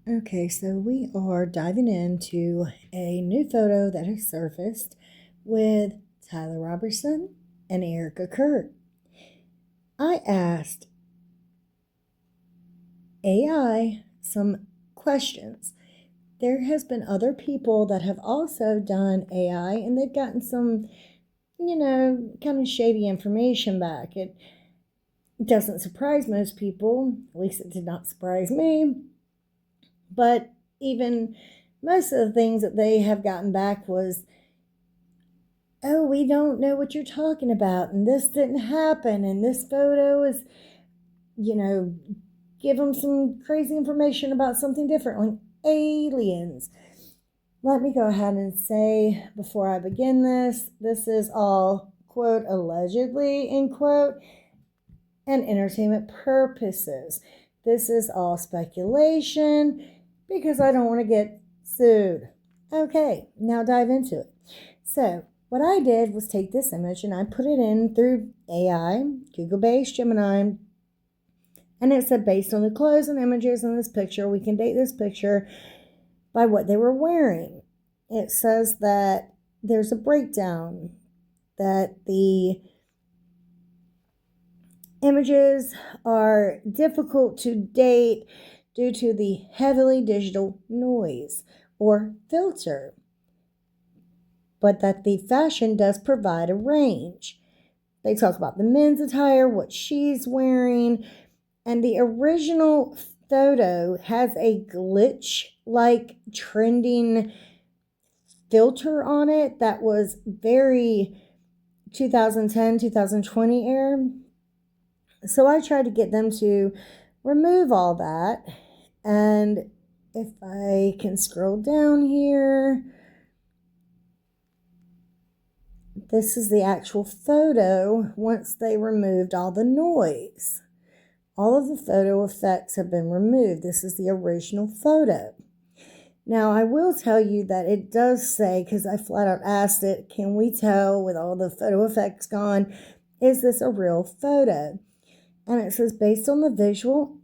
Okay, so we are diving into a new photo that has surfaced with Tyler Roberson and Erica Kurt. I asked AI some questions. There has been other people that have also done AI and they've gotten some, kind of shady information back. It doesn't surprise most people, at least it did not surprise me. But even most of the things that they have gotten back was, oh, we don't know what you're talking about, and this didn't happen, and this photo is, you know, give them some crazy information about something different, like aliens. Let me go ahead and say before I begin this is all, quote, allegedly, end quote, and entertainment purposes. This is all speculation because I don't want to get sued. Okay, now dive into it. So, what I did was take this image and I put it in through AI, Google based Gemini, and it said based on the clothes and images in this picture, we can date this picture by what they were wearing. It says that there's a breakdown, that the images are difficult to date due to the heavily digital noise or filter, but that the fashion does provide a range. They talk about the men's attire, what she's wearing, and the original photo has a glitch-like trending filter on it that was very 2010, 2020 era. So I tried to get them to remove all that. And if I can scroll down here, this is the actual photo once they removed all the noise. All of the photo effects have been removed. This is the original photo. Now, I will tell you that it does say, because I flat out asked it, can we tell with all the photo effects gone, is this a real photo? And it says, based on the visual,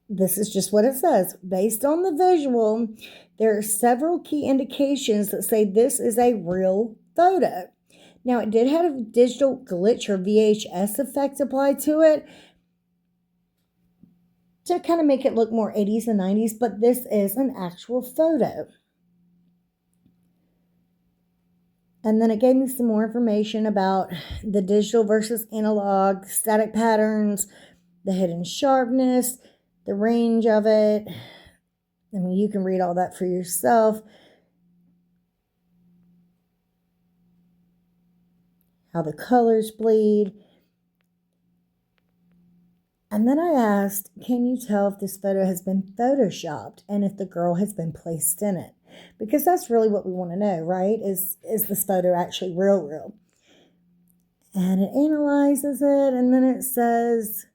this is just what it says. Based on the visual, there are several key indications that say this is a real photo. Now, it did have a digital glitch or VHS effect applied to it to kind of make it look more 80s and 90s, but this is an actual photo. And then it gave me some more information about the digital versus analog, static patterns, the hidden sharpness, the range of it. I mean, you can read all that for yourself. How the colors bleed. And then I asked, can you tell if this photo has been photoshopped and if the girl has been placed in it? Because that's really what we want to know, right? Is this photo actually real? And it analyzes it, and then it says,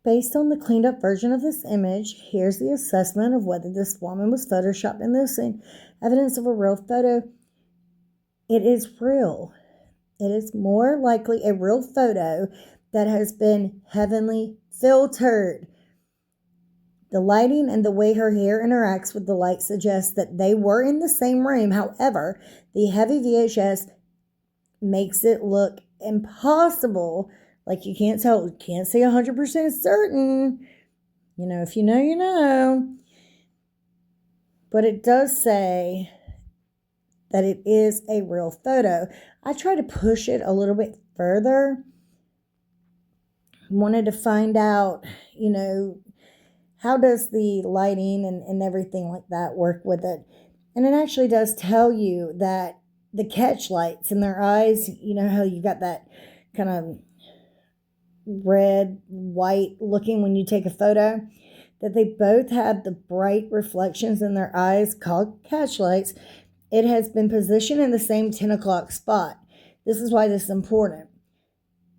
based on the cleaned up version of this image, here's the assessment of whether this woman was photoshopped in this evidence of a real photo. It is real. It is more likely a real photo that has been heavily filtered. The lighting and the way her hair interacts with the light suggests that they were in the same room. However, the heavy VHS makes it look impossible. Like you can't tell, can't say 100% certain. You know, if you know, you know. But it does say that it is a real photo. I try to push it a little bit further. Wanted to find out, how does the lighting and everything like that work with it? And it actually does tell you that the catch lights in their eyes, you know how you got that kind of red, white looking when you take a photo, that they both have the bright reflections in their eyes called catch lights. It has been positioned in the same 10 o'clock spot. This is why this is important.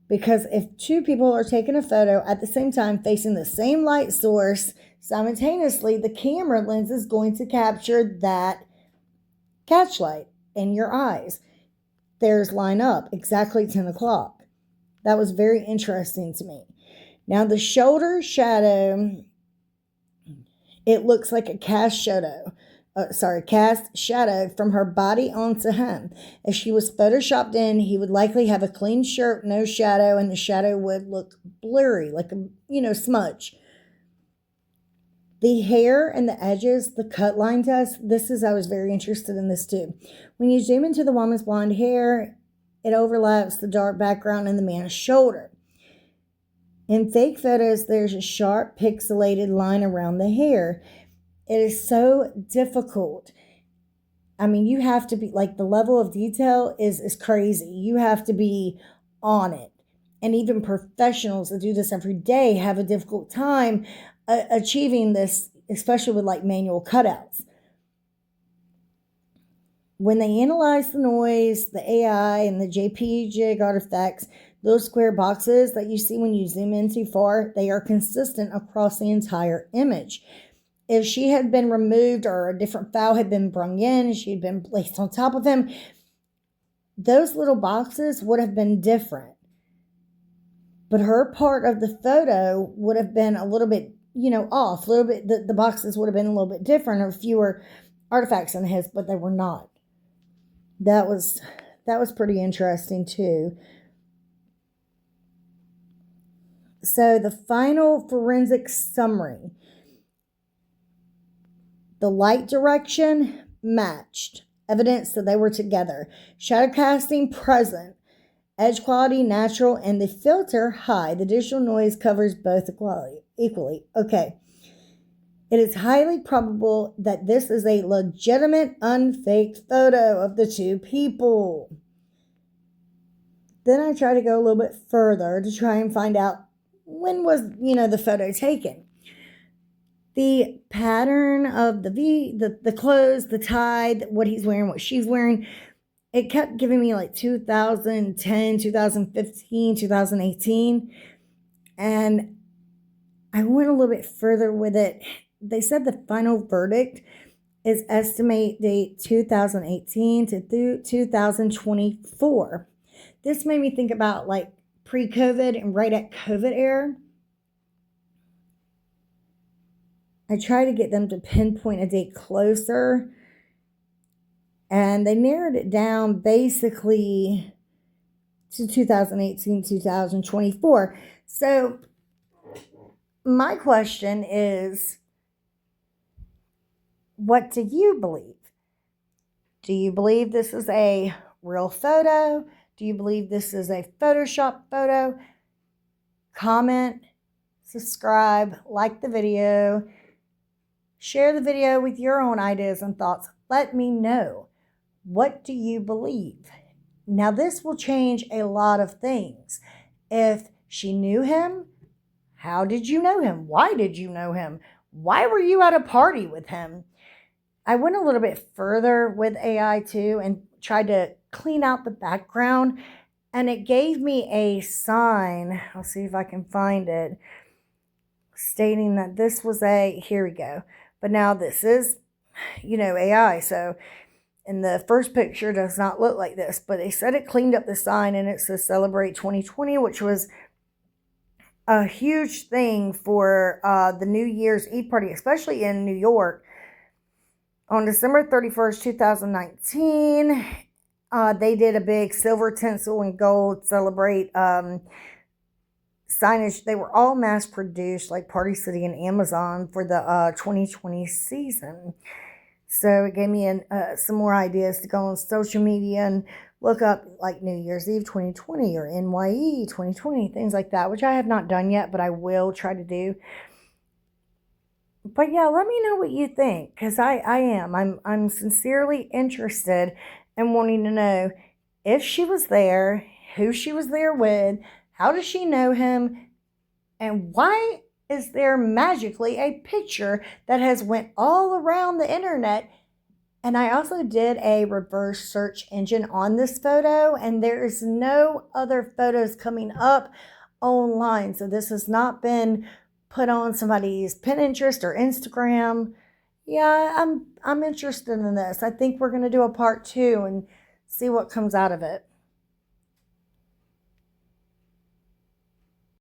Because if two people are taking a photo at the same time facing the same light source simultaneously, the camera lens is going to capture that catch light in your eyes. Theirs line up exactly 10 o'clock. That was very interesting to me. Now, the shoulder shadow It looks like a cast shadow from her body onto him. If she was photoshopped in, he would likely have a clean shirt, no shadow, and the shadow would look blurry, like a smudge. The hair and the edges, the cut line test, I was very interested in this too. When you zoom into the woman's blonde hair, it overlaps the dark background and the man's shoulder. In fake photos, there's a sharp pixelated line around the hair. It is so difficult. I mean, you have to be, like, the level of detail is crazy. You have to be on it. And even professionals that do this every day have a difficult time achieving this, especially with like manual cutouts. When they analyze the noise, the AI, and the JPEG artifacts, those square boxes that you see when you zoom in too far, they are consistent across the entire image. If she had been removed or a different file had been brung in, she had been placed on top of him, those little boxes would have been different. But her part of the photo would have been a little bit, off. A little bit, the boxes would have been a little bit different, or fewer artifacts in his, but they were not. That was pretty interesting too. So the final forensic summary. The light direction matched. Evidence that they were together. Shadow casting present. Edge quality natural, and the filter high. The digital noise covers both equally. Okay. It is highly probable that this is a legitimate, unfaked photo of the two people. Then I try to go a little bit further to try and find out when was, the photo taken. The pattern of the clothes, the tie, what he's wearing, what she's wearing, it kept giving me like 2010, 2015, 2018. And I went a little bit further with it. They said the final verdict is estimate date 2018 to 2024. This made me think about like pre-COVID and right at COVID era. I try to get them to pinpoint a date closer, and they narrowed it down basically to 2018, 2024. So my question is, what do you believe? Do you believe this is a real photo? Do you believe this is a Photoshop photo? Comment, subscribe, like the video, share the video with your own ideas and thoughts. Let me know. What do you believe? Now, this will change a lot of things. If she knew him, how did you know him? Why did you know him? Why were you at a party with him? I went a little bit further with AI too and tried to clean out the background, and it gave me a sign. I'll see if I can find it, stating that this was here we go. But now this is, AI. So, and the first picture does not look like this, but they said it cleaned up the sign, and it says Celebrate 2020, which was a huge thing for the New Year's Eve party, especially in New York. On December 31st, 2019, they did a big silver, tinsel, and gold Celebrate signage. They were all mass produced, like Party City and Amazon, for the 2020 season. So it gave me some more ideas to go on social media and look up like New Year's Eve 2020 or NYE 2020, things like that, which I have not done yet, but I will try to do. But yeah, let me know what you think, because I'm sincerely interested in wanting to know if she was there, who she was there with, how does she know him, and why is there magically a picture that has went all around the internet. And I also did a reverse search engine on this photo, and there is no other photos coming up online. So this has not been put on somebody's Pinterest or Instagram. Yeah, I'm interested in this. I think we're going to do a part 2 and see what comes out of it.